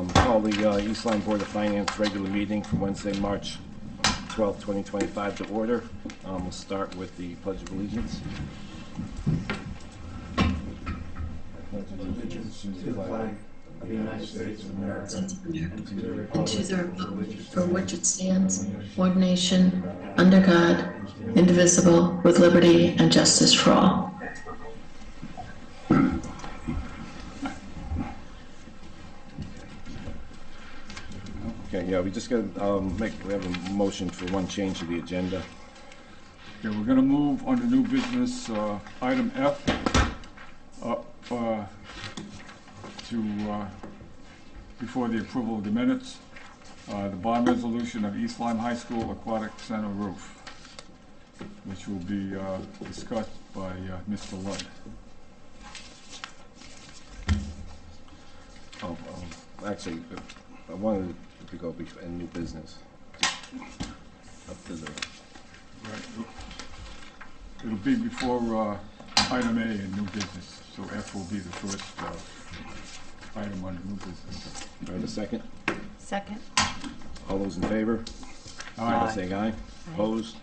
Call the East Lyme Board of Finance regular meeting for Wednesday, March 12th, 2025 to order. We'll start with the Pledge of Allegiance. Allegiance to the flag of the United States of America and to the republic for which it stands, one nation, under God, indivisible, with liberty and justice for all. Okay, yeah, we just got to we have a motion for one change to the agenda. Okay, we're going to move on to new business, item F, up to before the approval of the minutes, the bond resolution of East Lyme High School Aquatic Center roof, which will be discussed by Mr. Ludd. Actually, I wanted to go in new business. Up to the... Right. It'll be before item A in new business, so F will be the first item on new business. Do I have a second? Second. All those in favor? Aye. Saying aye. Opposed?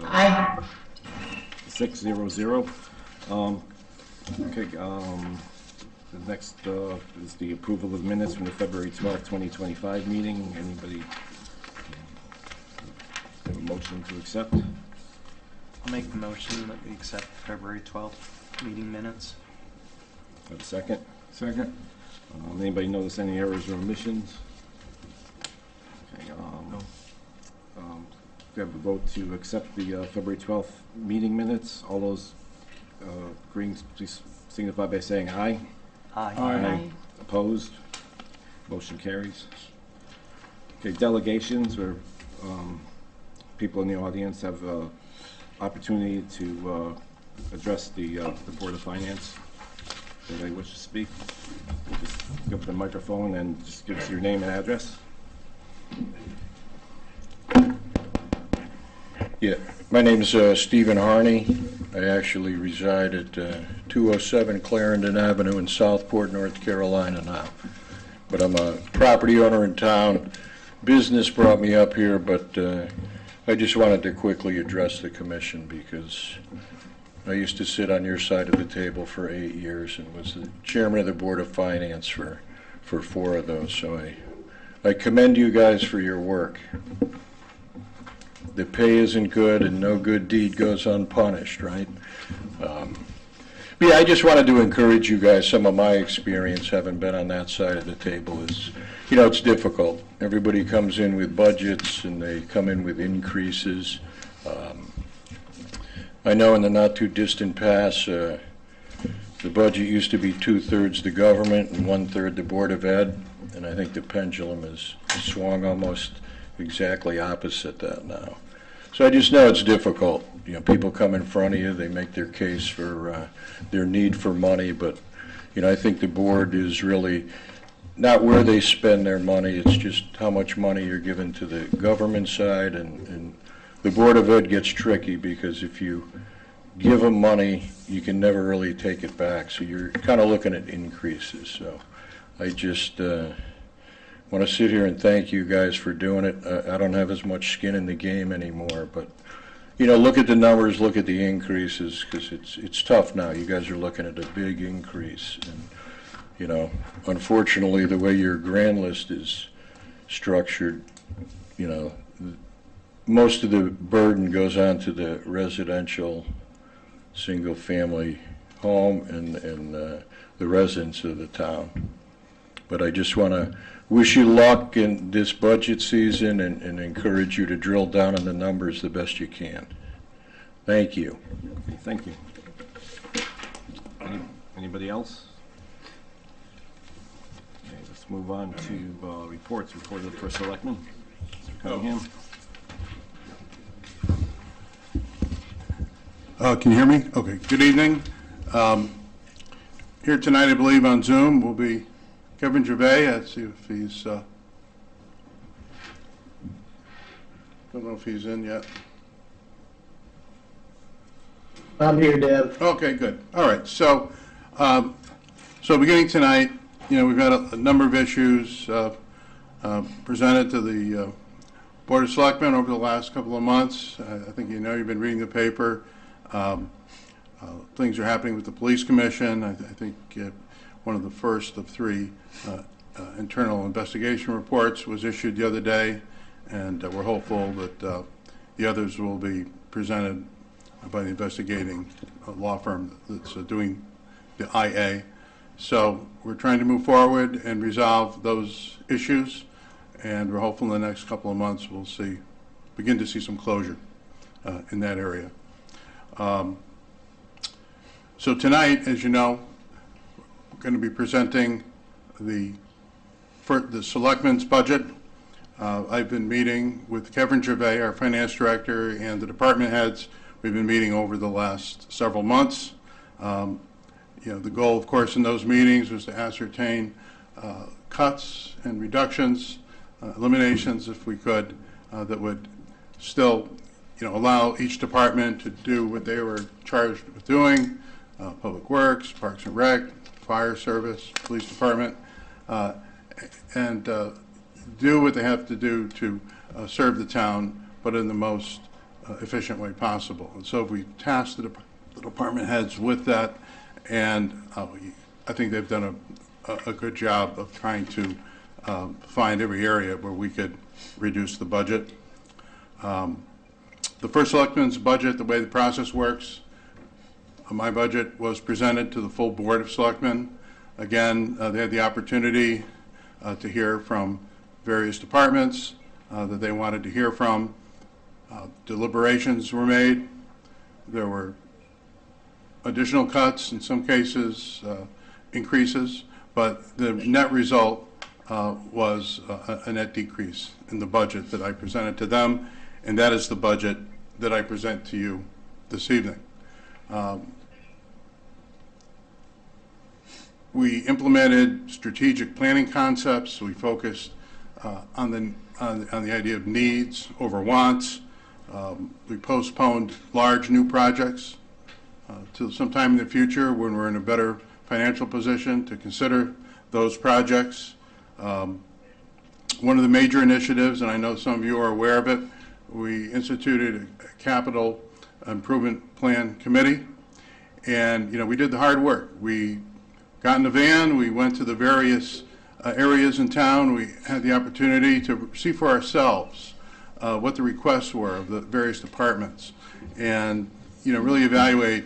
Aye. 6-0-0. Okay, the next is the approval of minutes from the February 12th, 2025 meeting. Anybody have a motion to accept? I'll make the motion that we accept February 12th meeting minutes. Have a second? Second? Anybody notice any errors or omissions? Okay, we have a vote to accept the February 12th meeting minutes. All those agreeing, please signify by saying aye. Aye. Aye. Opposed? Motion carries. Okay, delegations, where people in the audience have opportunity to address the Board of Finance. If anybody wishes to speak, just go up to the microphone and just give us your name and address. Yeah, my name is Stephen Harney. I actually reside at 207 Clarendon Avenue in Southport, North Carolina now. But I'm a property owner in town. Business brought me up here, but I just wanted to quickly address the commission because I used to sit on your side of the table for 8 years and was the chairman of the Board of Finance for 4 of those. So I commend you guys for your work. The pay isn't good and no good deed goes unpunished, right? Yeah, I just wanted to encourage you guys. Some of my experience, having been on that side of the table, is, you know, it's difficult. Everybody comes in with budgets and they come in with increases. I know in the not too distant past, the budget used to be 2/3 the government and 1/3 the Board of Ed, and I think the pendulum has swung almost exactly opposite that now. So I just know it's difficult. You know, people come in front of you, they make their case for their need for money, but, you know, I think the board is really not where they spend their money, it's just how much money you're giving to the government side, and the Board of Ed gets tricky because if you give them money, you can never really take it back, so you're kind of looking at increases. So I just want to sit here and thank you guys for doing it. I don't have as much skin in the game anymore, but, you know, look at the numbers, look at the increases, because it's tough now. You guys are looking at a big increase, and, you know, unfortunately, the way your grand list is structured, you know, most of the burden goes on to the residential single-family home and the residents of the town. But I just want to wish you luck in this budget season and encourage you to drill down on the numbers the best you can. Thank you. Okay, thank you. Anybody else? Okay, let's move on to reports. Report of the first selectman, Mr. Cunningham. Can you hear me? Okay, good evening. Here tonight, I believe, on Zoom will be Kevin Gervais. Let's see if he's, don't know if he's in yet. I'm here, Deb. Okay, good. All right, so beginning tonight, we've had a number of issues presented to the Board of Selectmen over the last couple of months. I think you've been reading the paper. Things are happening with the Police Commission. I think one of the first of 3 internal investigation reports was issued the other day, and we're hopeful that the others will be presented by the investigating law firm that's doing the IA. So we're trying to move forward and resolve those issues, and we're hopeful in the next couple of months we'll begin to see some closure in that area. So tonight, as you know, we're going to be presenting the Selectmen's budget. I've been meeting with Kevin Gervais, our finance director, and the department heads. We've been meeting over the last several months. The goal, of course, in those meetings was to ascertain cuts and reductions, eliminations, if we could, that would still, allow each department to do what they were charged with doing, Public Works, Parks and Rec, Fire Service, Police Department, and do what they have to do to serve the town, but in the most efficient way possible. And so we tasked the department heads with that, and I think they've done a good job of trying to find every area where we could reduce the budget. The first selectman's budget, the way the process works, my budget was presented to the full Board of Selectmen. Again, they had the opportunity to hear from various departments that they wanted to hear from. Deliberations were made. There were additional cuts, in some cases increases, but the net result was a net decrease in the budget that I presented to them, and that is the budget that I present to you this evening. We implemented strategic planning concepts. We focused on the idea of needs over wants. We postponed large new projects to sometime in the future when we're in a better financial position to consider those projects. One of the major initiatives, and I know some of you are aware of it, we instituted a capital improvement plan committee, and we did the hard work. We got in the van, we went to the various areas in town. We had the opportunity to see for ourselves what the requests were of the various departments, and really evaluate,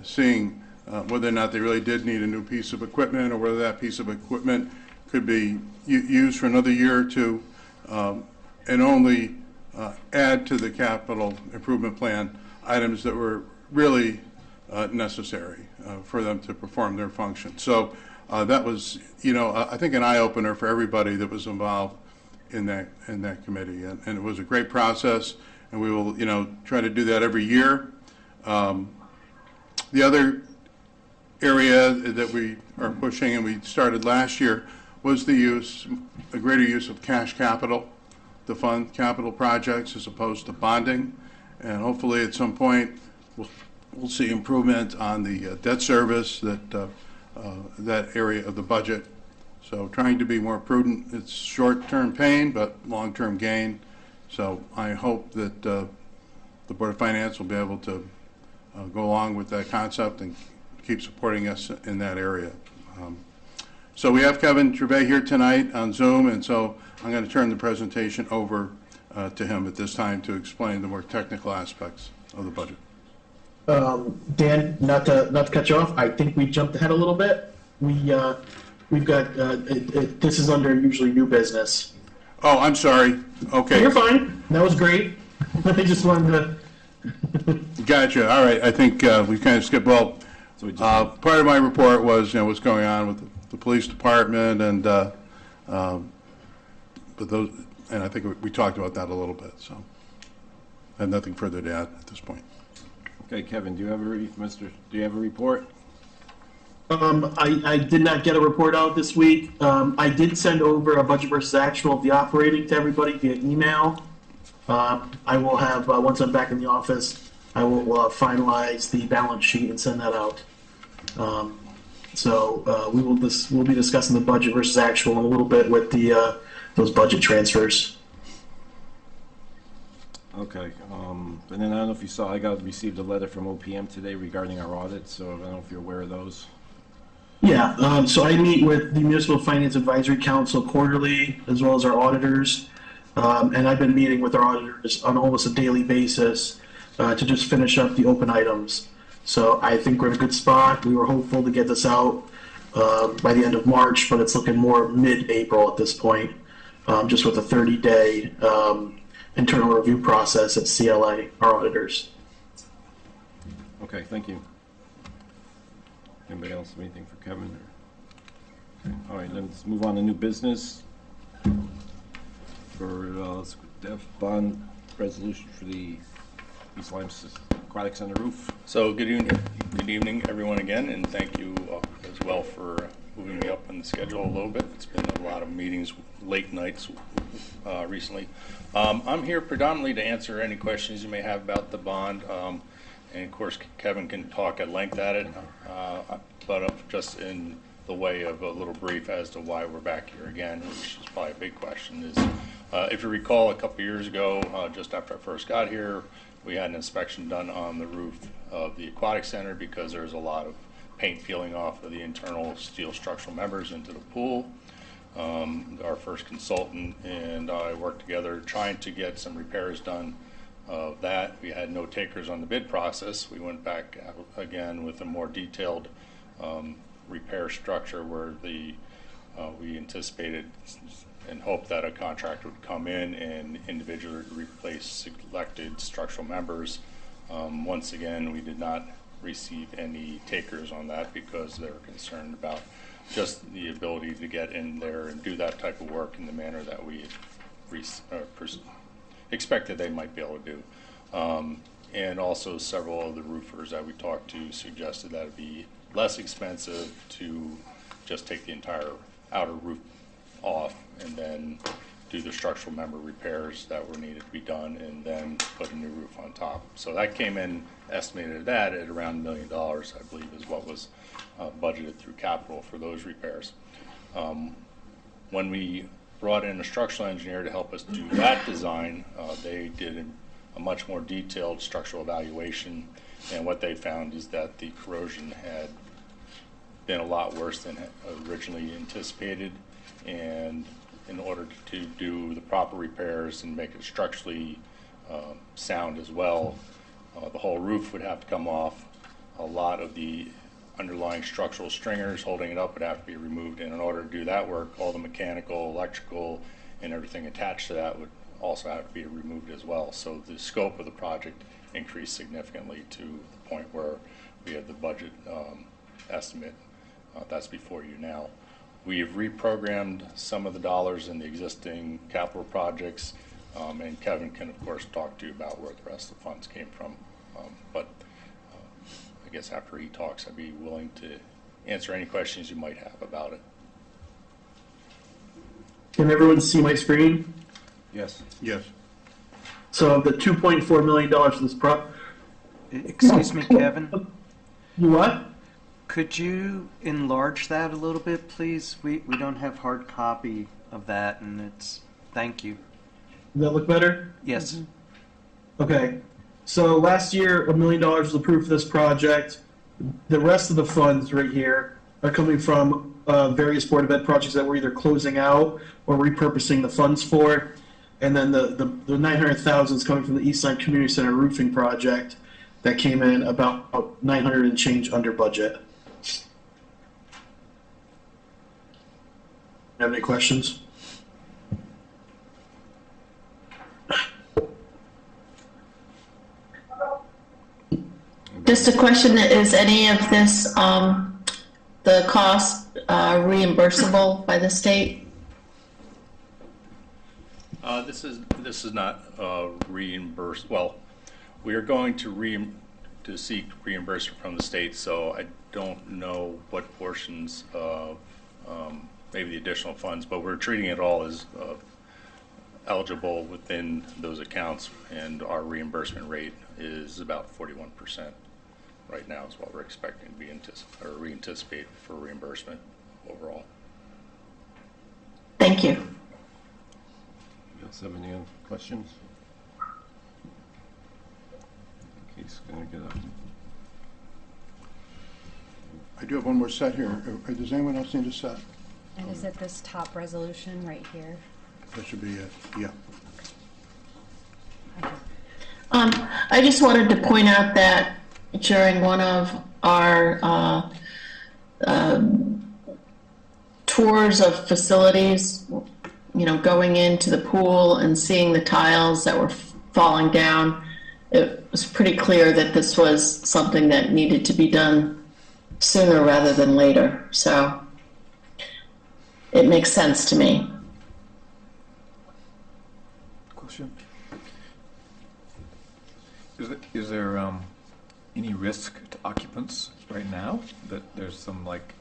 seeing whether or not they really did need a new piece of equipment, or whether that piece of equipment could be used for another year or two, and only add to the capital improvement plan items that were really necessary for them to perform their function. So that was, I think, an eye-opener for everybody that was involved in that committee, and it was a great process, and we will, try to do that every year. The other area that we are pushing, and we started last year, was a greater use of cash capital to fund capital projects as opposed to bonding, and hopefully at some point we'll see improvement on the debt service, that area of the budget. So trying to be more prudent. It's short-term pain, but long-term gain. So I hope that the Board of Finance will be able to go along with that concept and keep supporting us in that area. So we have Kevin Gervais here tonight on Zoom, and so I'm going to turn the presentation over to him at this time to explain the more technical aspects of the budget. Dan, not to cut you off, I think we jumped ahead a little bit. We've got this is under usually new business. Oh, I'm sorry. Okay. You're fine. That was great. I just wanted to. Gotcha. All right. I think we kind of skipped. Well, part of my report was what's going on with the police department, and but those, and I think we talked about that a little bit. So I have nothing further to add at this point. Okay, Kevin, do you have a report? I did not get a report out this week. I did send over a budget versus actual of the operating to everybody via email. I will have, once I'm back in the office, I will finalize the balance sheet and send that out. So we'll be discussing the budget versus actual in a little bit with the those budget transfers. Okay, and then I don't know if you saw, received a letter from OPM today regarding our audit, so I don't know if you're aware of those. Yeah, so I meet with the Municipal Finance Advisory Council quarterly, as well as our auditors. And I've been meeting with our auditors on almost a daily basis to just finish up the open items. So I think we're in a good spot. We were hopeful to get this out by the end of March, but it's looking more mid-April at this point, just with a 30-day internal review process at CLA, our auditors. Okay, thank you. Anybody else have anything for Kevin? Okay, all right, then let's move on to new business. For bond resolution for the East Lyme Aquatic Center roof. So good evening, everyone again, and thank you as well for moving me up in the schedule a little bit. It's been a lot of meetings, late nights recently. I'm here predominantly to answer any questions you may have about the bond, and of course Kevin can talk at length at it, but just in the way of a little brief as to why we're back here again, which is probably a big question, is if you recall a couple years ago, just after I first got here, we had an inspection done on the roof of the aquatic center because there's a lot of paint peeling off of the internal steel structural members into the pool. Our first consultant and I worked together trying to get some repairs done of that. We had no takers on the bid process. We went back again with a more detailed repair structure where we anticipated and hoped that a contractor would come in and individually replace selected structural members. Once again, we did not receive any takers on that because they were concerned about just the ability to get in there and do that type of work in the manner that we expected they might be able to do. And also several of the roofers that we talked to suggested that it'd be less expensive to just take the entire outer roof off and then do the structural member repairs that were needed to be done and then put a new roof on top. So that came in estimated that at around $1 million, I believe, is what was budgeted through capital for those repairs. When we brought in a structural engineer to help us do that design, they did a much more detailed structural evaluation, and what they found is that the corrosion had been a lot worse than originally anticipated, and in order to do the proper repairs and make it structurally sound as well, the whole roof would have to come off. A lot of the underlying structural stringers holding it up would have to be removed, and in order to do that work, all the mechanical, electrical, and everything attached to that would also have to be removed as well. So the scope of the project increased significantly to the point where we have the budget estimate that's before you now. We've reprogrammed some of the dollars in the existing capital projects, and Kevin can of course talk to you about where the rest of the funds came from. But I guess after he talks, I'd be willing to answer any questions you might have about it. Can everyone see my screen? Yes. Yes. So the $2.4 million for this Excuse me, Kevin. You what? Could you enlarge that a little bit, please? We don't have hard copy of that, and it's, thank you. Does that look better? Yes. Okay. So last year, $1 million was approved for this project. The rest of the funds right here are coming from various Board of Ed projects that we're either closing out or repurposing the funds for. And then the 900,000 is coming from the East Lyme Community Center roofing project that came in about 900 and change under budget. Have any questions? Just a question, is any of this, the cost reimbursable by the state? This is not reimbursed. Well, we are going to seek reimbursement from the state, so I don't know what portions of maybe the additional funds, but we're treating it all as eligible within those accounts, and our reimbursement rate is about 41%. right now is what we're expecting to be we anticipate for reimbursement overall. Thank you. You guys have any other questions? He's gonna get up. I do have one more set here. Does anyone else need a set? And is it this top resolution right here? That should be it, yeah. I just wanted to point out that during one of our tours of facilities, you know, going into the pool and seeing the tiles that were falling down, it was pretty clear that this was something that needed to be done sooner rather than later. So it makes sense to me. Question? Is there any risk to occupants right now that there's some like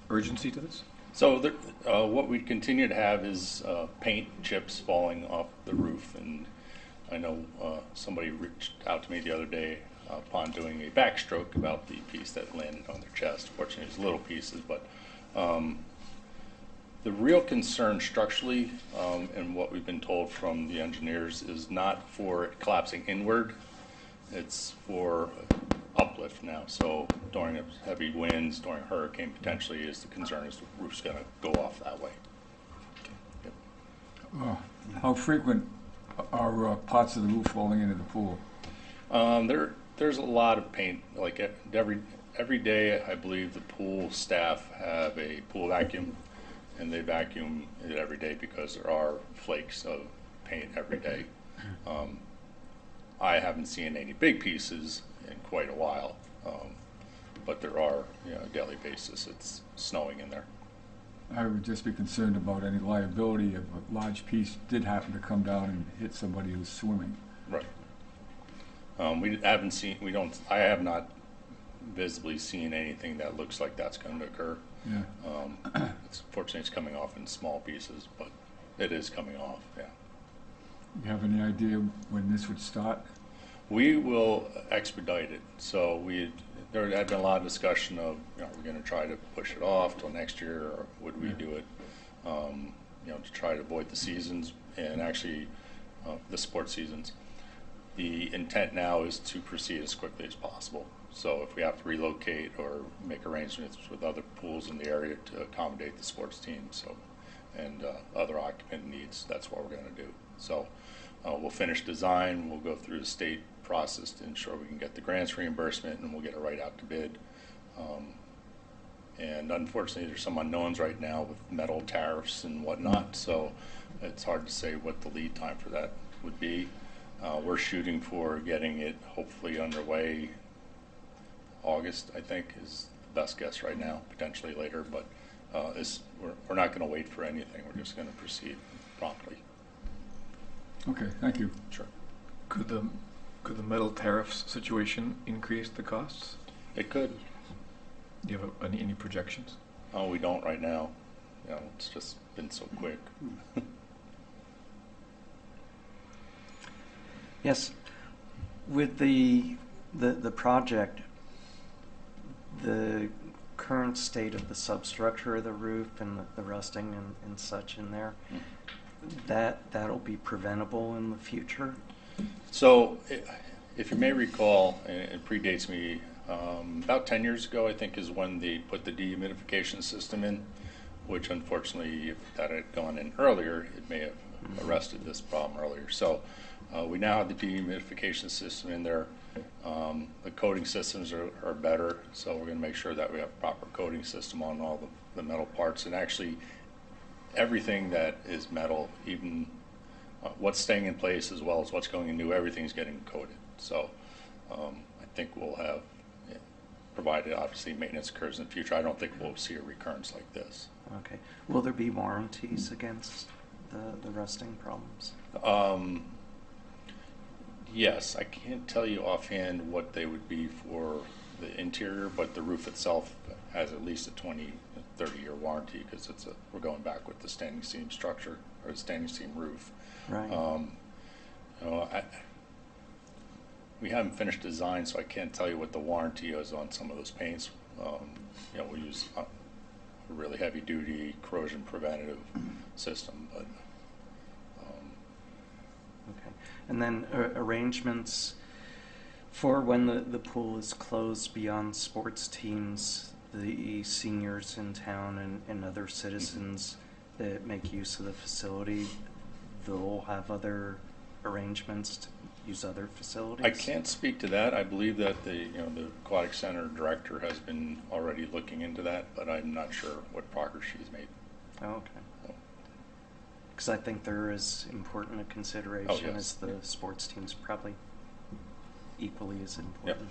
urgency to this? So what we continue to have is paint chips falling off the roof, and I know somebody reached out to me the other day upon doing a backstroke about the piece that landed on their chest. Fortunately, it's little pieces, but the real concern structurally, and what we've been told from the engineers, is not for it collapsing inward, it's for uplift now. So during heavy winds, during a hurricane potentially, is the concern is the roof's gonna go off that way. Yep. How frequent are parts of the roof falling into the pool? There's a lot of paint, like every day, I believe the pool staff have a pool vacuum, and they vacuum it every day because there are flakes of paint every day. I haven't seen any big pieces in quite a while, but there are, you know, on a daily basis, it's snowing in there. I would just be concerned about any liability if a large piece did happen to come down and hit somebody who's swimming. Right. I have not visibly seen anything that looks like that's going to occur. Yeah. Fortunately, it's coming off in small pieces, but it is coming off, yeah. You have any idea when this would start? We will expedite it. So there had been a lot of discussion of, you know, we're going to try to push it off till next year, or would we do it, you know, to try to avoid the seasons and actually the sports seasons. The intent now is to proceed as quickly as possible. So if we have to relocate or make arrangements with other pools in the area to accommodate the sports teams, and other occupant needs, that's what we're going to do. So we'll finish design, we'll go through the state process to ensure we can get the grants reimbursement, and we'll get it right out to bid. And unfortunately, there's some unknowns right now with metal tariffs and whatnot, so it's hard to say what the lead time for that would be. We're shooting for getting it hopefully underway August, I think, is the best guess right now, potentially later, but we're not going to wait for anything. We're just going to proceed promptly. Okay, thank you. Sure. Could the metal tariffs situation increase the costs? It could. Do you have any projections? Oh, we don't right now. You know, it's just been so quick. Yes, with the project, the current state of the substructure of the roof and the rusting and such in there, that'll be preventable in the future? So, if you may recall, and it predates me, about 10 years ago, I think, is when they put the dehumidification system in, which unfortunately, if that had gone in earlier, it may have arrested this problem earlier. So, we now have the dehumidification system in there. The coating systems are better, so we're going to make sure that we have a proper coating system on all the metal parts. And actually, everything that is metal, even what's staying in place as well as what's going in new, everything's getting coated. So I think we'll have, provided obviously maintenance occurs in the future, I don't think we'll see a recurrence like this. Okay. Will there be warranties against the rusting problems? Yes, I can't tell you offhand what they would be for the interior, but the roof itself has at least a 20, 30-year warranty because we're going back with the standing seam structure or the standing seam roof. Right. You know, we haven't finished design, so I can't tell you what the warranty is on some of those paints. You know, we use a really heavy-duty corrosion preventative system, but Okay. And then arrangements for when the pool is closed beyond sports teams, the seniors in town and other citizens that make use of the facility, they'll have other arrangements to use other facilities? I can't speak to that. I believe that the aquatic center director has been already looking into that, but I'm not sure what progress she's made. Oh, okay. Because I think they're as important a consideration Oh, yes. as the sports teams, probably equally as important.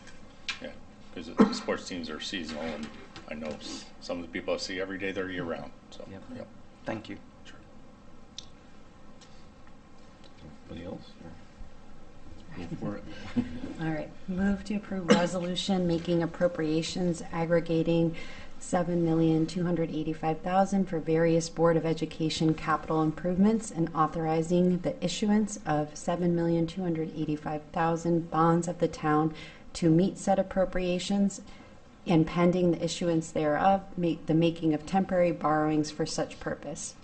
Yeah, because the sports teams are seasonal, and I know some of the people I see every day, they're year-round, so. Yep. Yep. Thank you. Sure. Anybody else? Or move for it. All right, move to approve resolution making appropriations aggregating $7,285,000 for various Board of Education capital improvements and authorizing the issuance of $7,285,000 bonds of the town to meet said appropriations and pending the issuance thereof, the making of temporary borrowings for such purpose.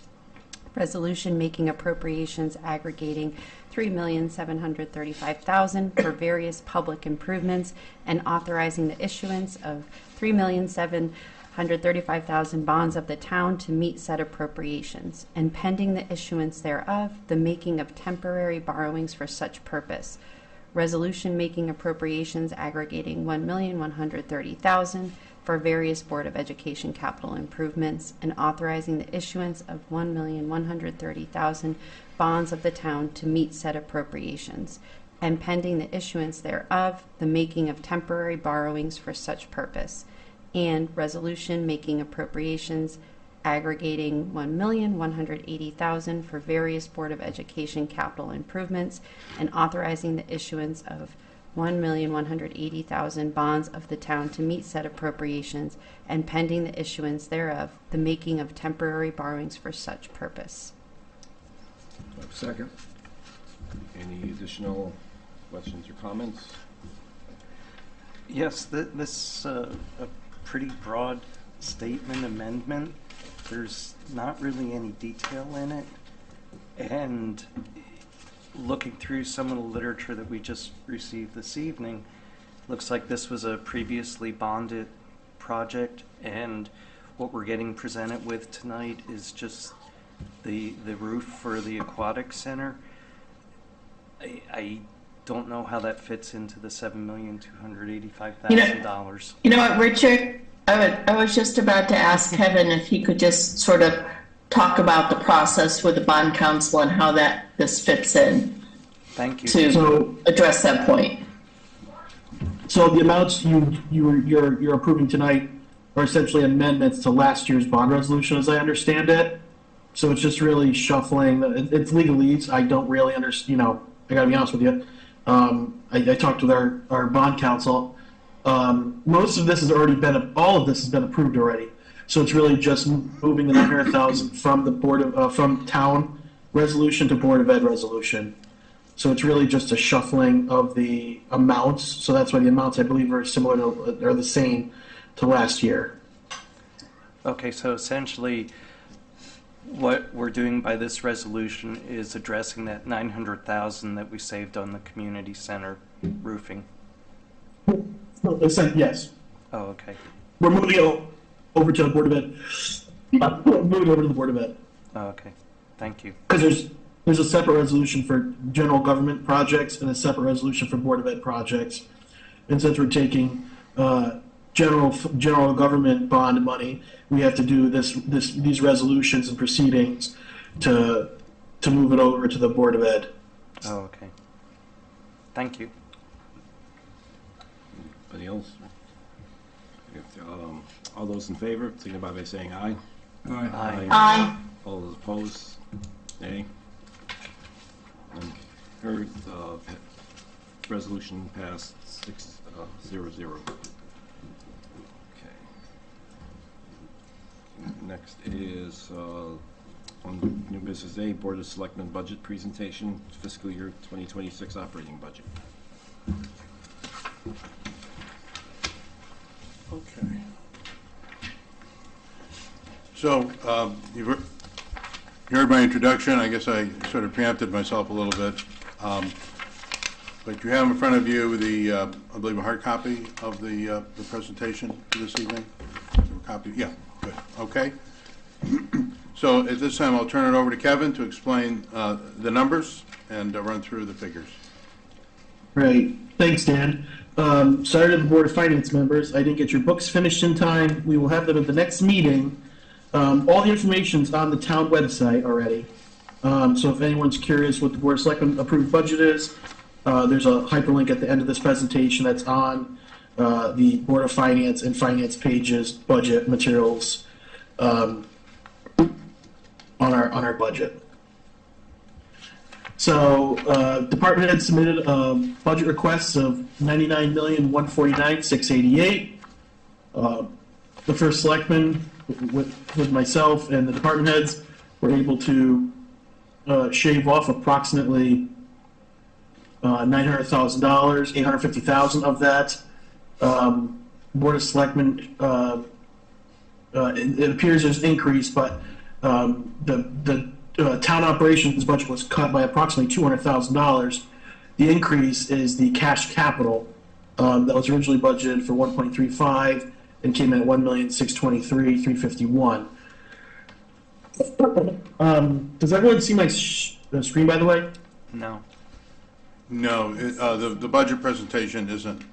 Resolution making appropriations aggregating $3,735,000 for various public improvements and authorizing the issuance of $3,735,000 bonds of the town to meet said appropriations, and pending the issuance thereof, the making of temporary borrowings for such purpose. Resolution making appropriations aggregating $1,130,000 for various Board of Education capital improvements and authorizing the issuance of $1,130,000 bonds of the town to meet said appropriations, and pending the issuance thereof, the making of temporary borrowings for such purpose. And resolution making appropriations aggregating $1,180,000 for various Board of Education capital improvements and authorizing the issuance of $1,180,000 bonds of the town to meet said appropriations, and pending the issuance thereof, the making of temporary borrowings for such purpose. Second. Any additional questions or comments? Yes, this a pretty broad statement amendment. There's not really any detail in it. And looking through some of the literature that we just received this evening, looks like this was a previously bonded project, and what we're getting presented with tonight is just the roof for the aquatic center. I don't know how that fits into the $7,285,000. You know what, Richard? I was just about to ask Kevin if he could just sort of talk about the process with the bond council and how this fits in Thank you. to address that point. So the amounts you're approving tonight are essentially amendments to last year's bond resolution, as I understand it. So it's just really shuffling. It's legalese. I don't really understand. You know, I gotta be honest with you. I talked with our bond counsel. Most of this has already been, all of this has been approved already. So it's really just moving the 900,000 from the from town resolution to Board of Ed resolution. So it's really just a shuffling of the amounts. So that's why the amounts, I believe, are similar to, are the same to last year. Okay, so essentially, what we're doing by this resolution is addressing that $900,000 that we saved on the community center roofing. Yes. Oh, okay. We're moving it over to the Board of Ed. Moving over to the Board of Ed. Oh, okay. Thank you. Because there's a separate resolution for general government projects and a separate resolution for Board of Ed projects. And since we're taking general government bond money, we have to do these resolutions and proceedings to move it over to the Board of Ed. Oh, okay. Thank you. Anybody else? All those in favor, signify by saying aye. Aye. Aye. All those opposed, nay. And heard, resolution passed 6-0-0. Okay. Next is on new business A, Board of Selectmen budget presentation, fiscal year 2026 operating budget. Okay. So, you heard my introduction. I guess I sort of preempted myself a little bit. But you have in front of you the, I believe, a hard copy of the presentation for this evening? Do you have a copy? Yeah, good. Okay. So at this time, I'll turn it over to Kevin to explain the numbers and run through the figures. Right. Thanks, Dan. Sorry to the Board of Finance members. I didn't get your books finished in time. We will have them at the next meeting. All the information's on the town website already. So if anyone's curious what the Board of Selectmen approved budget is, there's a hyperlink at the end of this presentation that's on the Board of Finance and Finance pages, budget materials, on our budget. So, department head submitted budget requests of $99,149,688. The first selectman, with myself and the department heads, were able to shave off approximately $900,000, $850,000 of that. Board of Selectmen, it appears there's an increase, but the town operations budget was cut by approximately $200,000. The increase is the cash capital that was originally budgeted for 1.35 and came in at 1,623,351. Does everyone see my screen, by the way? No. No, the budget presentation isn't.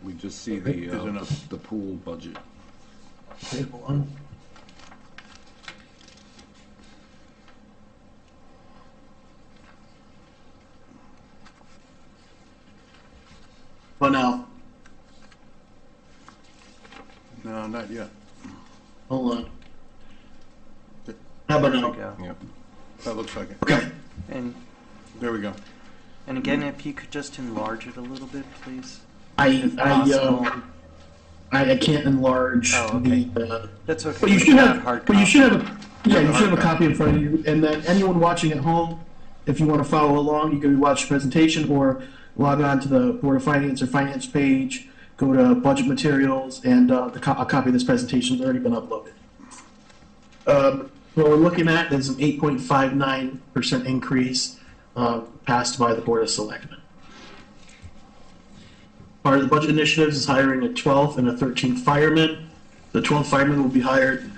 We just see Isn't enough. the pool budget. Okay, hold on. But now, No, not yet. hold on. How about There we now? go. Yep. That looks like it. Okay. And There we go. again, if you could just enlarge it a little bit, please. I Possible. can't enlarge Oh, okay. the. That's okay. But you We should got have. hard But you should have. copy. Yeah, you should have a copy in front of you. And then anyone watching at home, if you want to follow along, you can watch the presentation or log on to the Board of Finance or Finance page. Go to budget materials, and a copy of this presentation has already been uploaded. What we're looking at is an 8.59% increase passed by the Board of Selectmen. Part of the budget initiatives is hiring a 12th and a 13th fireman. The 12th fireman will be hired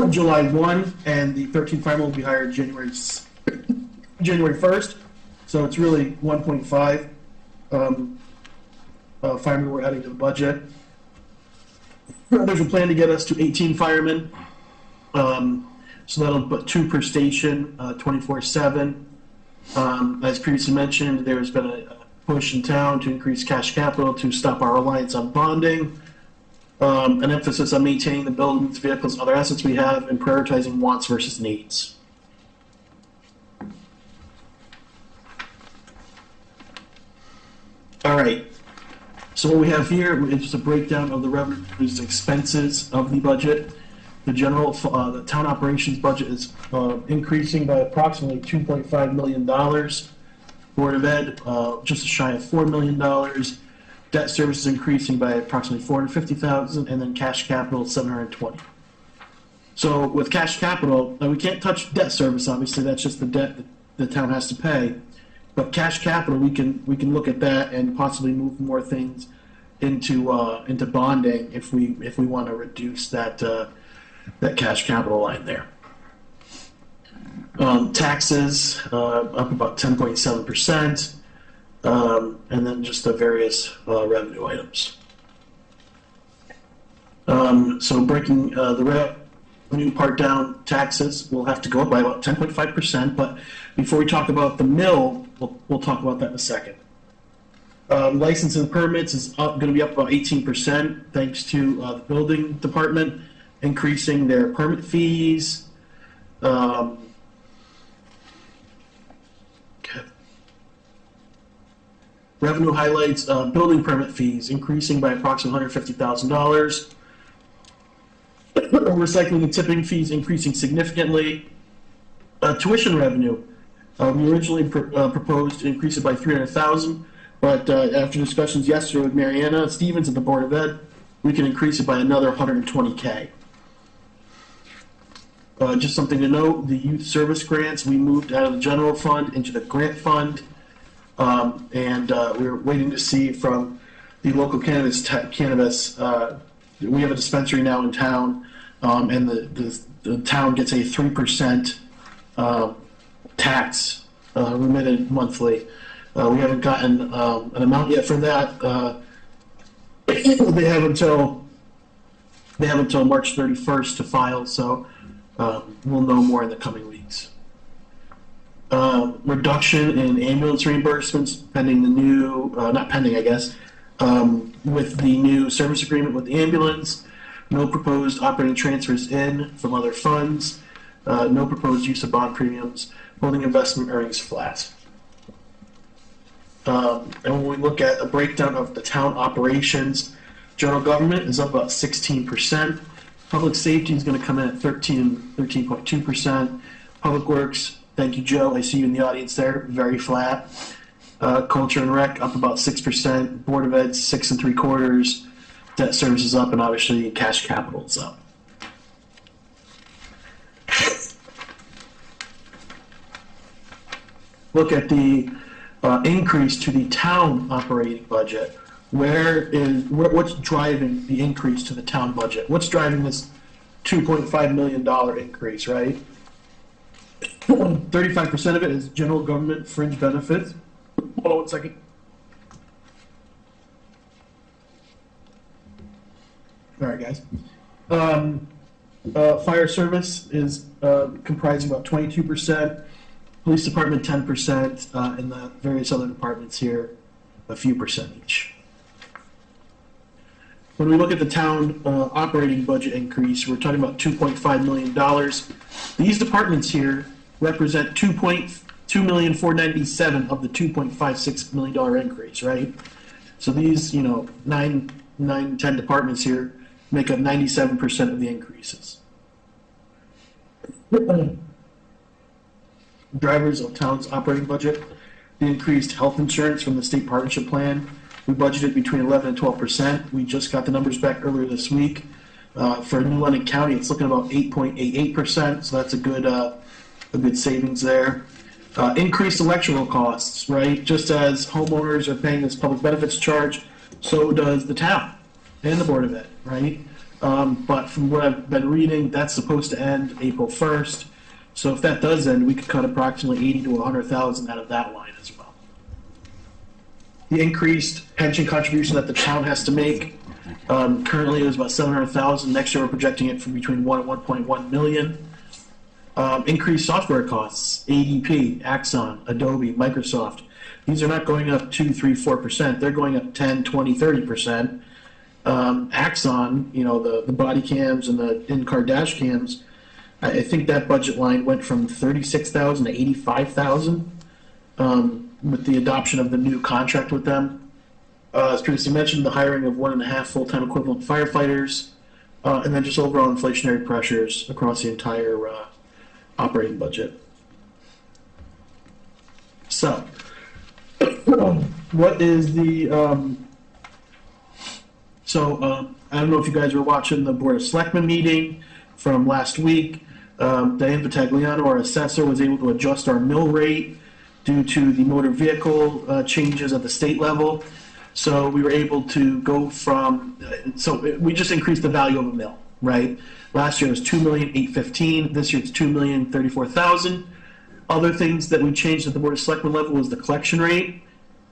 July 1, and the 13th fireman will be hired January 1st. So it's really 1.5 firemen we're adding to the budget. There's a plan to get us to 18 firemen. So that'll put 2 per station, 24/7. As previously mentioned, there's been a push in town to increase cash capital to stop our reliance on bonding. An emphasis on maintaining the buildings, vehicles, and other assets we have, and prioritizing wants versus needs. All right. So what we have here is just a breakdown of the revenues and expenses of the budget. The general, the town operations budget is increasing by approximately $2.5 million. Board of Ed, just shy of $4 million. Debt service is increasing by approximately $450,000, and then cash capital $720,000. So with cash capital, we can't touch debt service. Obviously, that's just the debt that the town has to pay. But cash capital, we can look at that and possibly move more things into bonding if we want to reduce that cash capital line there. Taxes up about 10.7%, and then just the various revenue items. So breaking the revenue part down, taxes will have to go up by about 10.5%. But before we talk about the mill, we'll talk about that in a second. License and permits is going to be up about 18% thanks to the building department increasing their permit fees. Okay. Revenue highlights, building permit fees increasing by approximately $150,000. Recycling and tipping fees increasing significantly. Tuition revenue, we originally proposed to increase it by $300,000, but after discussions yesterday with Mariana Stevens at the Board of Ed, we can increase it by another 120K. Just something to note, the youth service grants, we moved out of the general fund into the grant fund. And we're waiting to see from the local cannabis, we have a dispensary now in town, and the town gets a 3% tax remitted monthly. We haven't gotten an amount yet for that. They have until March 31st to file, so we'll know more in the coming weeks. Reduction in ambulance reimbursements pending the new, not pending, I guess, with the new service agreement with the ambulance. No proposed operating transfers in from other funds. No proposed use of bond premiums. Holding investment earnings flat. And when we look at a breakdown of the town operations, general government is up about 16%. Public safety is going to come in at 13.2%. Public works, thank you, Joe. I see you in the audience there. Very flat. Culture and rec up about 6%. Board of Ed 6 3/4. Debt service is up, and obviously cash capital is up. Look at the increase to the town operating budget. What's driving the increase to the town budget? What's driving this $2.5 million increase, right? 35% of it is general government fringe benefits. Hold on 1 second. All right, guys. Fire service is comprising about 22%. Police department 10%, and the various other departments here a few percent each. When we look at the town operating budget increase, we're talking about $2.5 million. These departments here represent $2,497,000 of the $2.56 million increase, right? So these, 10 departments here make up 97% of the increases. Drivers of town's operating budget, the increased health insurance from the state partnership plan. We budgeted between 11 and 12%. We just got the numbers back earlier this week. For New London County, it's looking about 8.88%, so that's a good savings there. Increased electrical costs, right? Just as homeowners are paying this public benefits charge, so does the town and the Board of Ed, right? But from what I've been reading, that's supposed to end April 1st. So if that does end, we could cut approximately $80,000 to $100,000 out of that line as well. The increased pension contribution that the town has to make, currently it was about $700,000. Next year we're projecting it for between $1 and $1.1 million. Increased software costs, ADP, Axon, Adobe, Microsoft. These are not going up 2, 3, 4%. They're going up 10, 20, 30%. Axon, the body cams and the in-car dash cams, I think that budget line went from $36,000 to $85,000 with the adoption of the new contract with them. As previously mentioned, the hiring of 1.5 full-time equivalent firefighters, and then just overall inflationary pressures across the entire operating budget. So, what is the? I don't know if you guys were watching the Board of Selectmen meeting from last week. Diane Vitagliano, our assessor, was able to adjust our mill rate due to the motor vehicle changes at the state level. So we were able to go from, we just increased the value of a mill, right? Last year it was $2,815,000. This year it's $2,034,000. Other things that we changed at the Board of Selectmen level was the collection rate.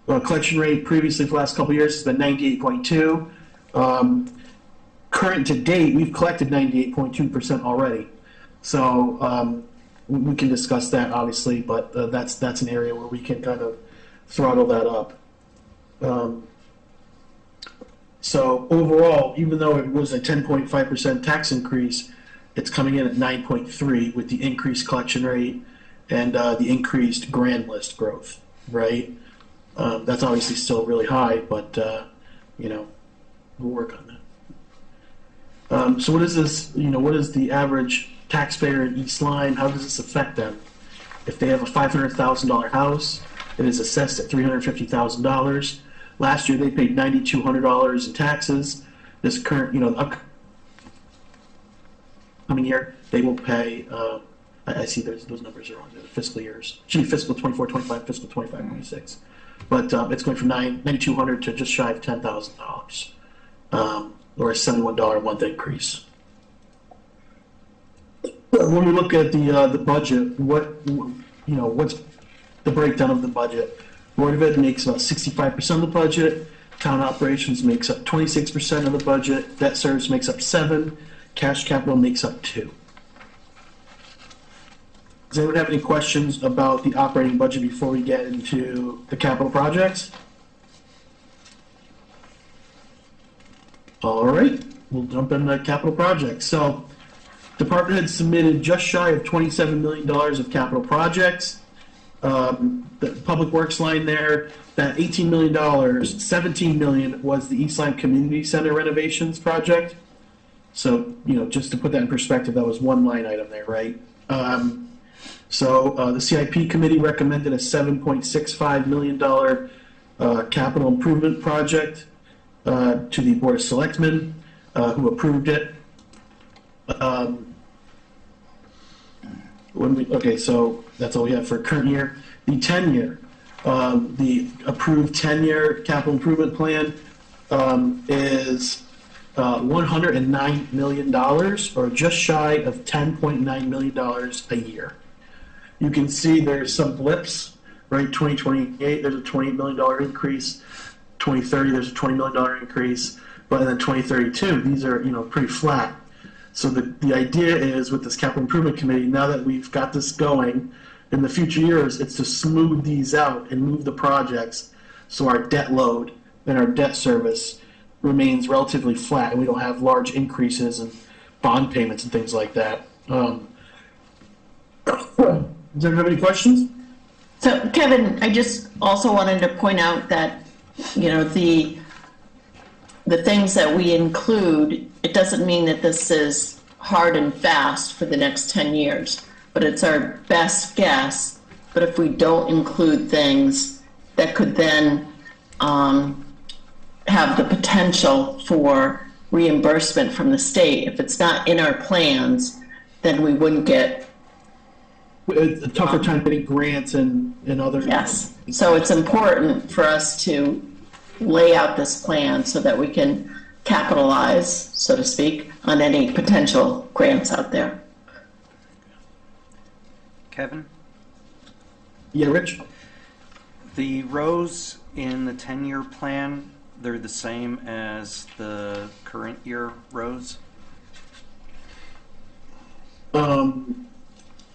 Collection rate previously for the last couple of years has been 98.2. Current to date, we've collected 98.2% already. So we can discuss that obviously, but that's an area where we can kind of throttle that up. So overall, even though it was a 10.5% tax increase, it's coming in at 9.3 with the increased collection rate and the increased grand list growth, right? That's obviously still really high, but we'll work on that. So what is this? What is the average taxpayer in East Lyme? How does this affect them? If they have a $500,000 house, it is assessed at $350,000. Last year they paid $9,200 in taxes. this current, upcoming year, they will pay, I see those numbers are wrong, the fiscal years. Should be fiscal 24, 25, fiscal 25, 26. But it's going from $9,200 to just shy of $10,000, or a $71 a month increase. When we look at the budget, what's the breakdown of the budget? Board of Ed makes about 65% of the budget. Town operations makes up 26% of the budget. Debt service makes up 7%. Cash capital makes up 2%. Does anyone have any questions about the operating budget before we get into the capital projects? All right, we'll jump into capital projects. So, department had submitted just shy of $27 million of capital projects. The public works line there, that $18 million, $17 million was the East Lyme Community Center renovations project. So, just to put that in perspective, that was one line item there, right? The CIP committee recommended a $7.65 million capital improvement project to the Board of Selectmen, who approved it. So that's all we have for current year. The 10-year, the approved 10-year capital improvement plan is $109 million, or just shy of $10.9 million a year. You can see there's some blips, right? 2028, there's a $28 million increase. 2030, there's a $20 million increase. But then 2032, these are, pretty flat. So the idea is with this capital improvement committee, now that we've got this going, in the future years, it's to smooth these out and move the projects so our debt load and our debt service remains relatively flat and we don't have large increases in bond payments and things like that. Does anyone have any questions? So Kevin, I just also wanted to point out that, the things that we include, it doesn't mean that this is hard and fast for the next 10 years, but it's our best guess. But if we don't include things that could then have the potential for reimbursement from the state, if it's not in our plans, then we wouldn't get A tougher time getting grants and other. Yes, so it's important for us to lay out this plan so that we can capitalize, so to speak, on any potential grants out there. Kevin, Yeah, Rich? the rows in the 10-year plan, they're the same as the current year rows?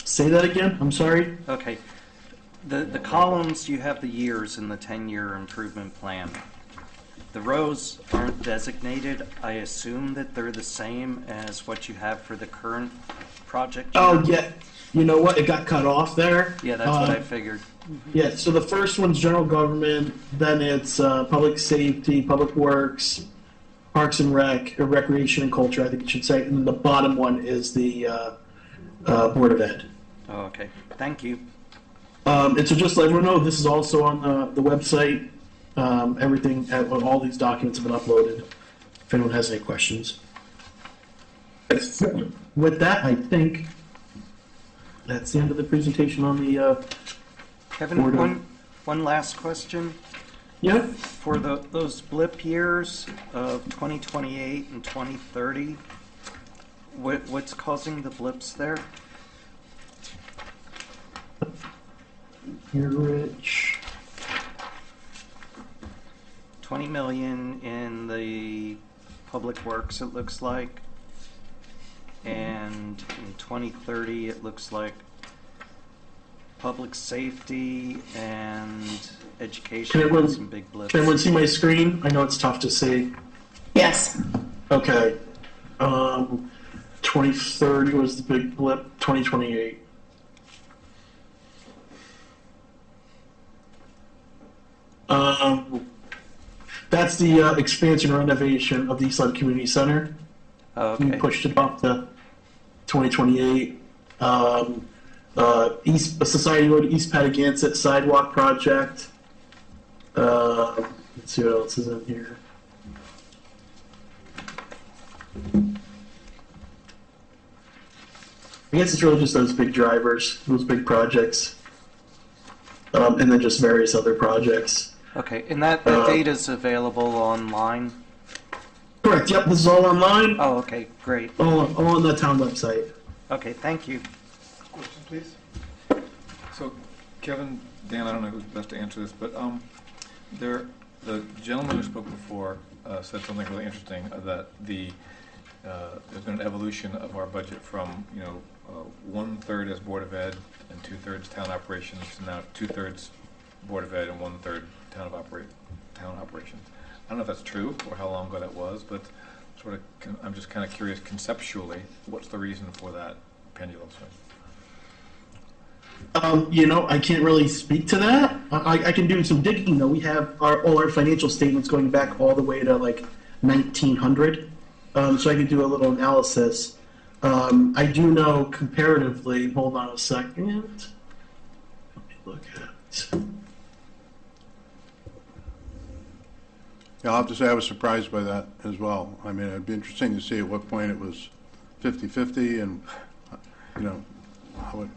Say that again, I'm sorry. Okay. The columns, you have the years in the 10-year improvement plan. The rows aren't designated. I assume that they're the same as what you have for the current project year? Oh, yeah, you know what, it got cut off there. Yeah, that's what I figured. Yeah, so the first one's general government, then it's public safety, public works, parks and rec, or recreation and culture, I think it should say, and then the bottom one is the Board of Ed. Oh, okay. Thank you. And so just to let everyone know, this is also on the website. Everything, all these documents have been uploaded, if anyone has any questions. With that, I think that's the end of the presentation on the, Kevin, one last question. yeah, For those blip years of 2028 and 2030, what's causing the blips there? you're rich. 20 million in the public works, it looks like. And in 2030, it looks like public safety and education have some big blips. Can everyone see my screen? I know it's tough to see. Yes, Okay. 2030 was the big blip, 2028. That's the expansion or renovation of the East Lyme Community Center. Oh, We okay. pushed it up to 2028. Society Road East Patagonia sidewalk project. Let's see what else is in here. I guess it's really just those big drivers, those big projects, and then just various other projects. Okay, and that data's available online? Correct. Yep. This is all online. Oh, okay, great. All on the town website. Okay, thank you. Question, please. So, Kevin, Dan, I don't know who's best to answer this, but the gentleman who spoke before said something really interesting, that there's been an evolution of our budget from, 1/3 as Board of Ed and 2/3 town operations to now 2/3 Board of Ed and 1/3 town operations. I don't know if that's true or how long ago that was, but I'm just kind of curious conceptually, what's the reason for that pendulum swing? I can't really speak to that. I can do some digging though. We have all our financial statements going back all the way to like 1900, so I can do a little analysis. I do know comparatively. Hold on a second. Let me look at it. Yeah, I'll have to say I was surprised by that as well. I mean, it'd be interesting to see at what point it was 50-50 and, how it,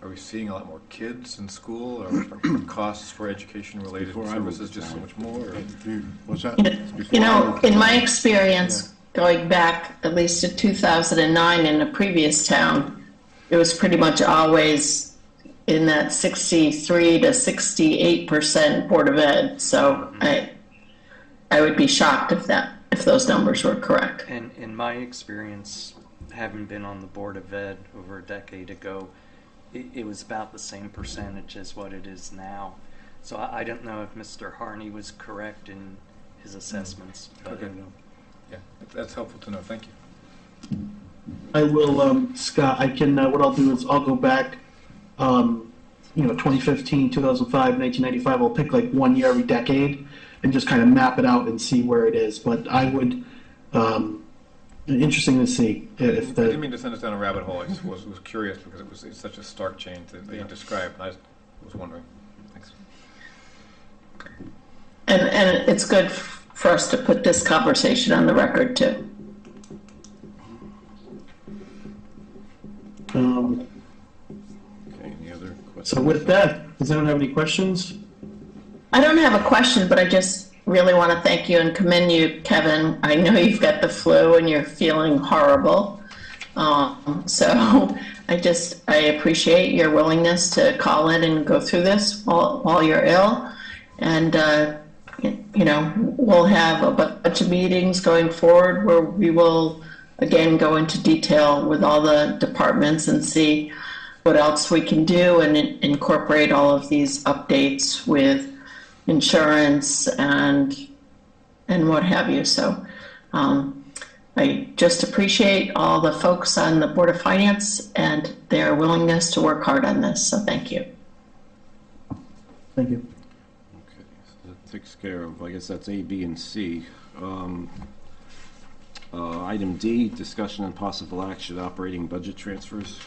Are we seeing a lot more kids in school, or are costs for education-related Before I services moved just so down. much more? Or? what's that? In my experience, going back at least to 2009 in a previous town, it was pretty much always in that 63 to 68% Board of Ed. So I would be shocked if those numbers were correct. And in my experience, having been on the Board of Ed over a decade ago, it was about the same percentage as what it is now. So I don't know if Mr. Harney was correct in his assessments. But Okay. Yeah, that's helpful to know. Thank you. I will, Scott. I can. What I'll do is I'll go back. 2015, 2005, 1995. I'll pick like 1 year every decade and just kind of map it out and see where it is. But I would. Interesting to see if I the. didn't mean to send us down a rabbit hole. I just was curious because it's such a stark change that you described. And I was wondering. Thanks. And it's good for us to put this conversation on the record too. Okay, any other questions? So with that, does anyone have any questions? I don't have a question, but I just really want to thank you and commend you, Kevin. I know you've got the flu and you're feeling horrible. So I appreciate your willingness to call in and go through this while you're ill. And, we'll have a bunch of meetings going forward where we will, again, go into detail with all the departments and see what else we can do and incorporate all of these updates with insurance and what have you. So I just appreciate all the folks on the Board of Finance and their willingness to work hard on this. So thank you. Thank you. Okay, so that takes care of, I guess that's A, B, and C. Item D, discussion and possible action, operating budget transfers.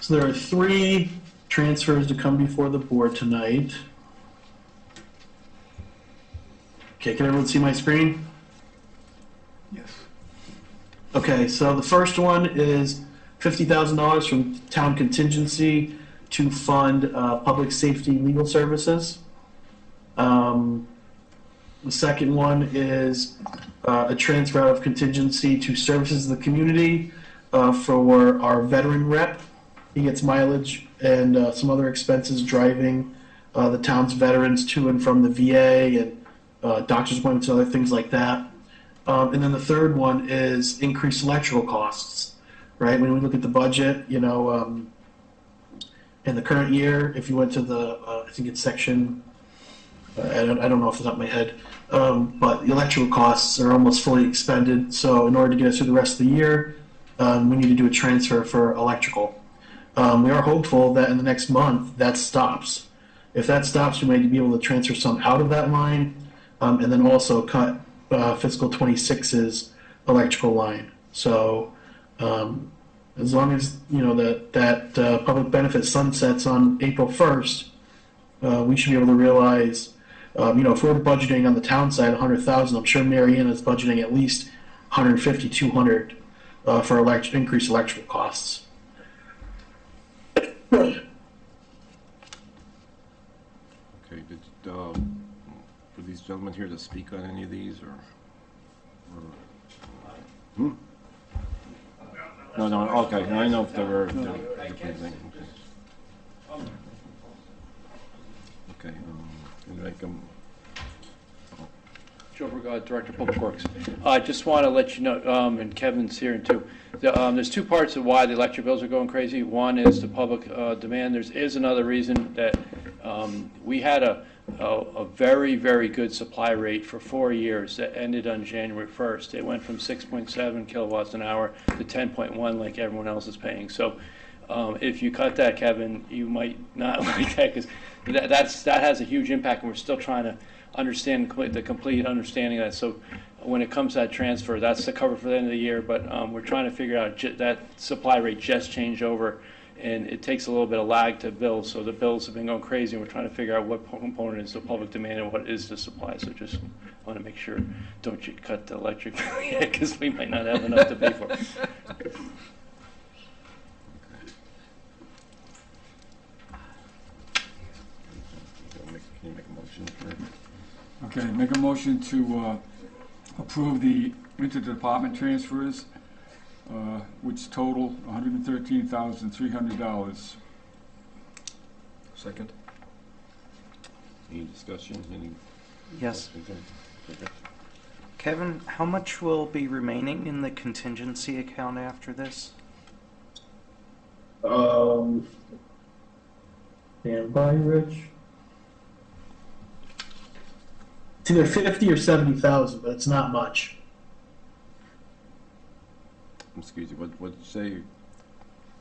So there are 3 transfers to come before the board tonight. Okay, can everyone see my screen? Yes. Okay, so the first one is $50,000 from town contingency to fund public safety legal services. The second one is a transfer out of contingency to services of the community for our veteran rep. He gets mileage and some other expenses driving the town's veterans to and from the VA and doctor's appointments and other things like that. And then the third one is increased electrical costs, right? When we look at the budget, in the current year, if you went to the, I think it's section, I don't know off the top of my head, but the electrical costs are almost fully expended. So in order to get us through the rest of the year, we need to do a transfer for electrical. We are hopeful that in the next month that stops. If that stops, we may be able to transfer some out of that line and then also cut fiscal 26's electrical line. So as long as, that public benefit sunsets on April 1st, we should be able to realize, if we're budgeting on the town side 100,000, I'm sure Marianne is budgeting at least 150, 200 for increased electrical costs. Okay, were these gentlemen here to speak on any of these, or? No, okay, I know if there were different things. Okay, can you make them? Joe Brigard, Director of Public Works. I just want to let you know, and Kevin's here too, there's two parts of why the electric bills are going crazy. One is the public demand. There is another reason that we had a very, very good supply rate for 4 years that ended on January 1st. It went from 6.7 kilowatts an hour to 10.1 like everyone else is paying. So if you cut that, Kevin, you might not like that, because that has a huge impact, and we're still trying to understand the complete understanding of that. So when it comes to that transfer, that's the cover for the end of the year, but we're trying to figure out that supply rate just changed over, and it takes a little bit of lag to bill. So the bills have been going crazy, and we're trying to figure out what component is the public demand and what is the supply. So just want to make sure, don't you cut the electric bill yet, because we might not have enough to pay for it. Can you make a motion for it? Okay, make a motion to approve the interdepartment transfers, which total $113,300. Second? Any discussion, any? Yes. questions? Okay. Kevin, how much will be remaining in the contingency account after this? Stand by, Rich. It's either 50 or 70,000, but it's not much. Excuse me, what did you say?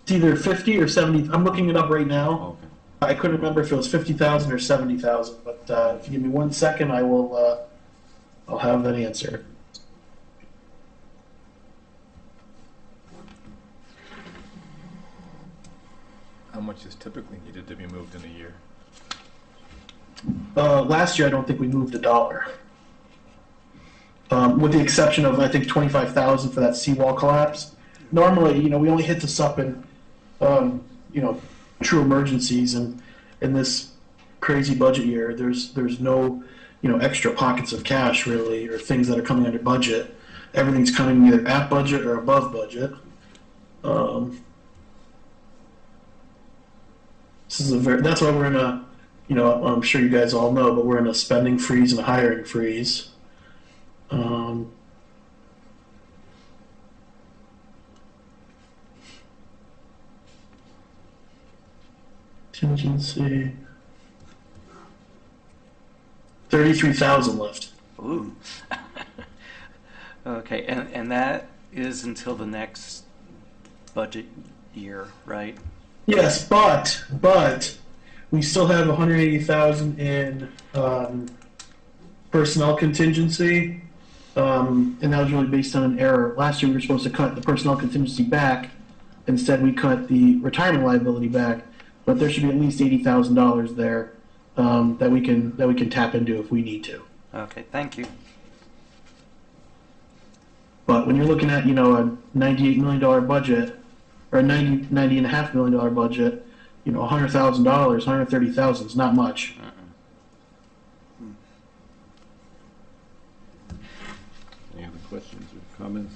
It's either 50 or 70. I'm looking it up right now. Oh, okay. I couldn't remember if it was 50,000 or 70,000, but if you give me 1 second, I will. I'll have that answer. How much is typically needed to be moved in a year? Last year, I don't think we moved a dollar, with the exception of I think 25,000 for that seawall collapse. Normally, we only hit this up in, true emergencies, and in this crazy budget year, there's no, extra pockets of cash really, or things that are coming under budget. Everything's coming either at budget or above budget. That's why we're in a, I'm sure you guys all know, but we're in a spending freeze and a hiring freeze. Contingency. 33,000 left. Ooh. Okay, and that is until the next budget year, right? Yes, but we still have 180,000 in personnel contingency, and that was really based on an error. Last year we were supposed to cut the personnel contingency back. Instead, we cut the retirement liability back. But there should be at least $80,000 there that we can tap into if we need to. Okay, thank you. But when you're looking at a $98 million budget or a $90.5 million budget, $100,000, $130,000 is not much. Any other questions or comments?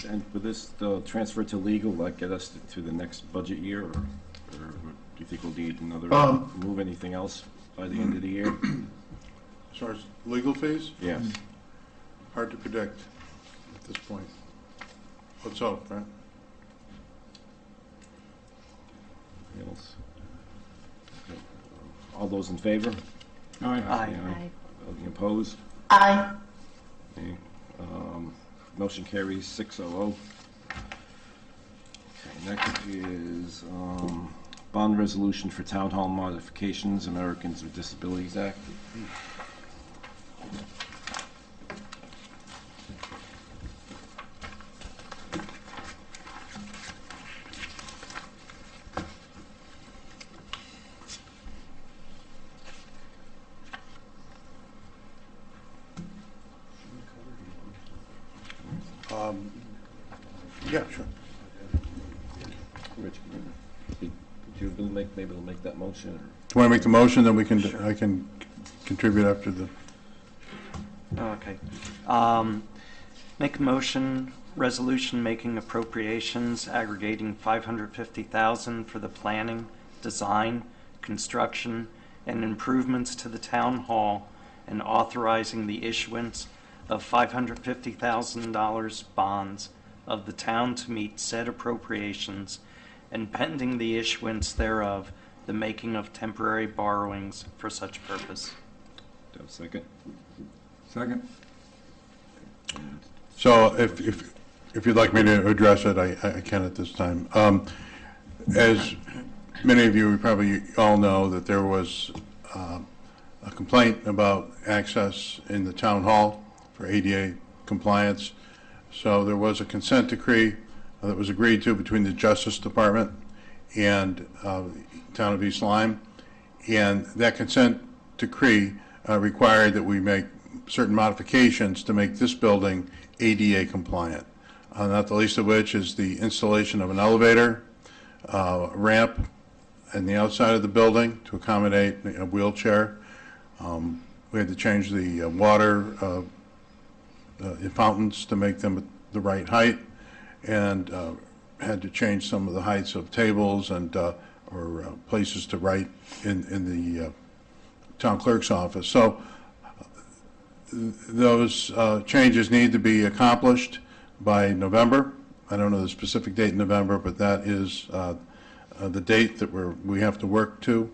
And for this transfer to legal, will that get us to the next budget year, or do you think we'll need another, move anything else by the end of the year? As far as legal fees, Yes. hard to predict at this point. Let's hope, right? Anything else? Okay. All those in favor? Aye. Aye. Aye. Any opposed? Aye. Okay. Motion carries 6-0. Okay, next is bond resolution for town hall modifications, Americans with Disabilities Act. Yeah, sure. Rich, did you maybe we'll make that motion? Or? Do you want to make the motion, then I can contribute after the... Okay. Make a motion, resolution making appropriations aggregating $550,000 for the planning, design, construction, and improvements to the town hall, and authorizing the issuance of $550,000 bonds of the town to meet said appropriations, and pending the issuance thereof, the making of temporary borrowings for such purpose. Do I have a second? Second? So if you'd like me to address it, I can at this time. As many of you probably all know, that there was a complaint about access in the town hall for ADA compliance. So there was a consent decree that was agreed to between the Justice Department and the town of East Lyme. And that consent decree required that we make certain modifications to make this building ADA compliant. Not the least of which is the installation of an elevator, ramp on the outside of the building to accommodate a wheelchair. We had to change the water fountains to make them the right height, and had to change some of the heights of tables and or places to write in the town clerk's office. So those changes need to be accomplished by November. I don't know the specific date in November, but that is the date that we have to work to.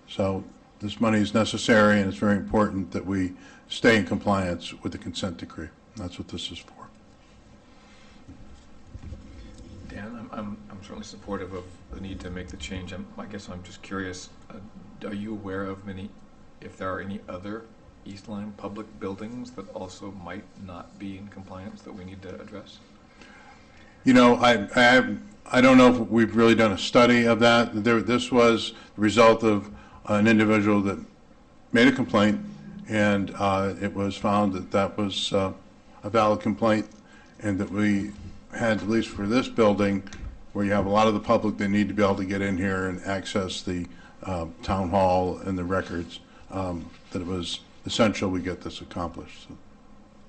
So this money is necessary, and it's very important that we stay in compliance with the consent decree. That's what this is for. Dan, I'm certainly supportive of the need to make the change. I guess I'm just curious, are you aware of if there are any other East Lyme public buildings that also might not be in compliance that we need to address? You know, I don't know if we've really done a study of that. This was the result of an individual that made a complaint, and it was found that that was a valid complaint, and that we had, at least for this building, where you have a lot of the public that need to be able to get in here and access the town hall and the records, that it was essential we get this accomplished. So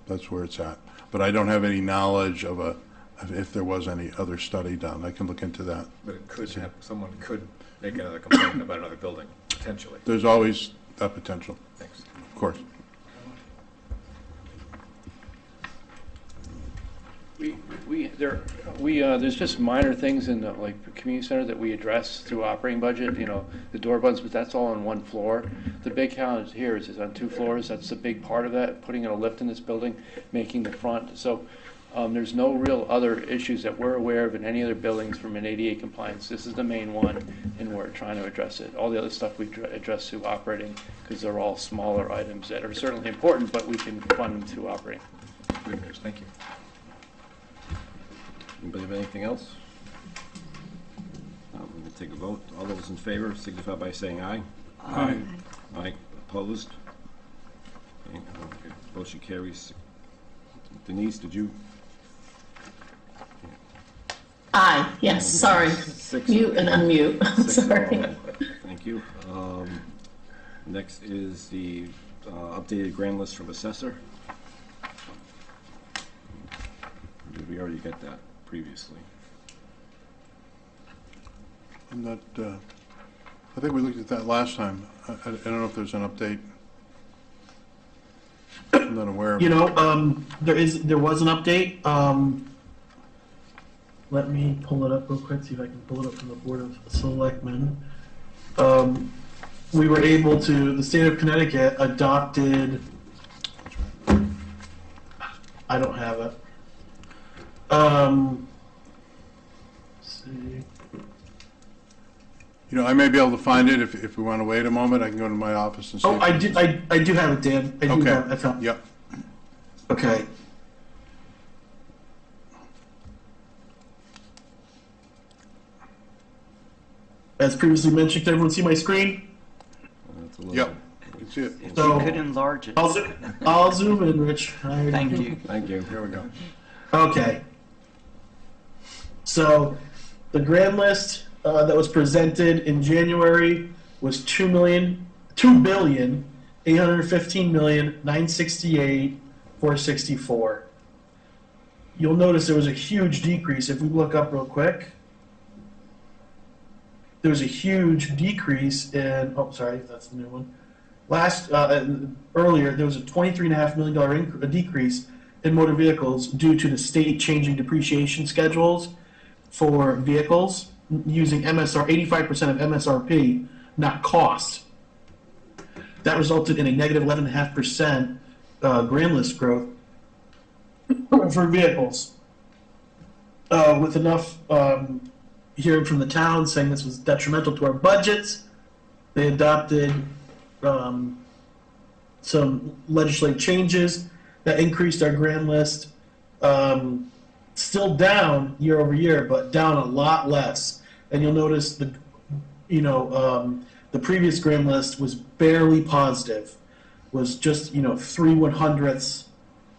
that's where it's at. But I don't have any knowledge of if there was any other study done. I can look into that. But it could have, someone could make another complaint about another building, potentially. There's always that potential, Thanks. of course. There's just minor things in the, like, the community center that we address through operating budget, you know, the door buttons, but that's all on one floor. The big challenge here is on 2 floors. That's a big part of that, putting in a lift in this building, making the front. So there's no real other issues that we're aware of in any other buildings from an ADA compliance. This is the main one, and we're trying to address it. All the other stuff we address through operating, because they're all smaller items that are certainly important, but we can fund them through operating. Good news, thank you. Anybody have anything else? We're going to take a vote. All those in favor signify by saying aye. Aye. Aye. Opposed? Okay, motion carries. Denise, did you? Aye, yes, sorry. Six. Mute and unmute, 6-0. sorry. Thank you. Next is the updated grand list from assessor. Did we already get that previously? I'm not, I think we looked at that last time. I don't know if there's an update. I'm not aware of. You know, there was an update. Let me pull it up real quick, see if I can pull it up from the Board of Selectmen. We were able to, the state of Connecticut adopted, I don't have it. Let's see. You know, I may be able to find it if we want to wait a moment. I can go to my office and see. Oh, I do have it, Dan. I do Okay. have it. I found it. Yep. Okay. As previously mentioned, can everyone see my screen? That's a little- Yep. You can see it. If So- you could enlarge it. I'll zoom in, Rich. Thank you. Thank you. Here we go. Okay. So the grand list that was presented in January was 2,815,968,464. You'll notice there was a huge decrease. If we look up real quick, there was a huge decrease in, oh, sorry, that's the new one. Earlier, there was a $23.5 million decrease in motor vehicles due to the state changing depreciation schedules for vehicles using MSR, 85% of MSRP, not cost. That resulted in a negative 11.5% grand list growth for vehicles. With enough hearing from the town saying this was detrimental to our budgets, they adopted some legislative changes that increased our grand list. Still down year over year, but down a lot less. And you'll notice the previous grand list was barely positive, was just 3/100ths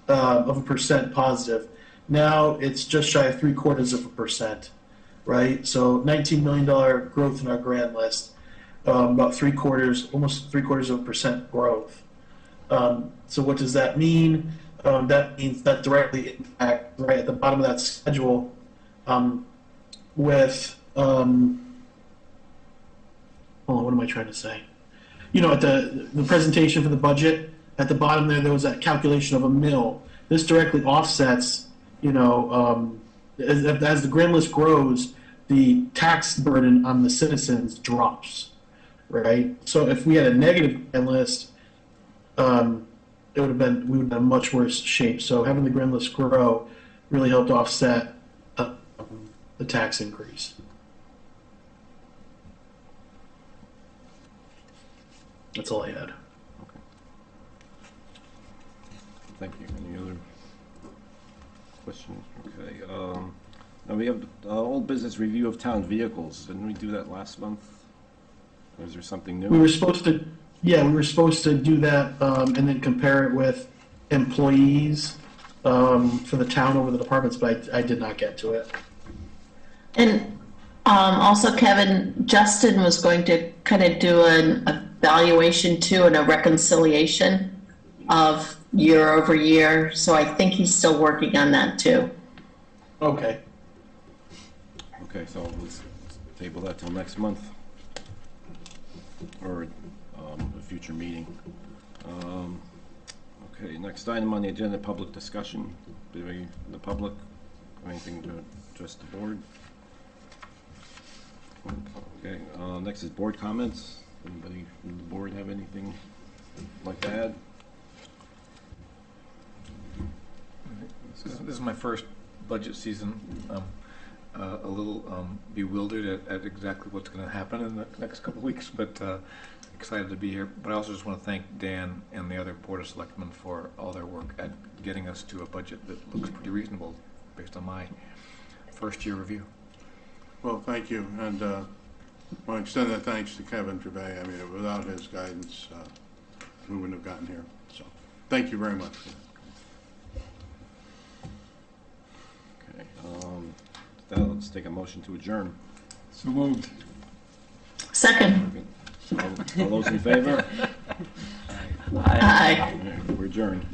of a percent positive. Now it's just shy of 0.75%, right? So $19 million growth in our grand list, about almost 0.75% growth. So what does that mean? That means that directly impacts right at the bottom of that schedule with, hold on, what am I trying to say? At the presentation for the budget, at the bottom there was that calculation of a mill. This directly offsets, as the grand list grows, the tax burden on the citizens drops, right? So if we had a negative grand list, we would have been in much worse shape. So having the grand list grow really helped offset the tax increase. That's all I had. Thank you. Any other questions? Okay. Now we have old business review of town vehicles. Didn't we do that last month? Or is there something new? We were supposed to do that and then compare it with employees for the town over the departments, but I did not get to it. And also, Kevin, Justin was going to kind of do an evaluation too and a reconciliation of year over year. So I think he's still working on that too. Okay. Okay, so let's table that till next month or a future meeting. Okay, next item on the agenda, public discussion. Do we, the public, have anything to address the board? Okay, next is board comments. Anybody from the board have anything like to add? This is my first budget season. A little bewildered at exactly what's going to happen in the next couple of weeks, but excited to be here. But I also just want to thank Dan and the other Board of Selectmen for all their work at getting us to a budget that looks pretty reasonable based on my first year review. Well, thank you, and I want to extend that thanks to Kevin Gervais. I mean, without his guidance, we wouldn't have gotten here. So, thank you very much. Okay, now let's take a motion to adjourn. So moved. Second. All those in favor? Aye. We're adjourned.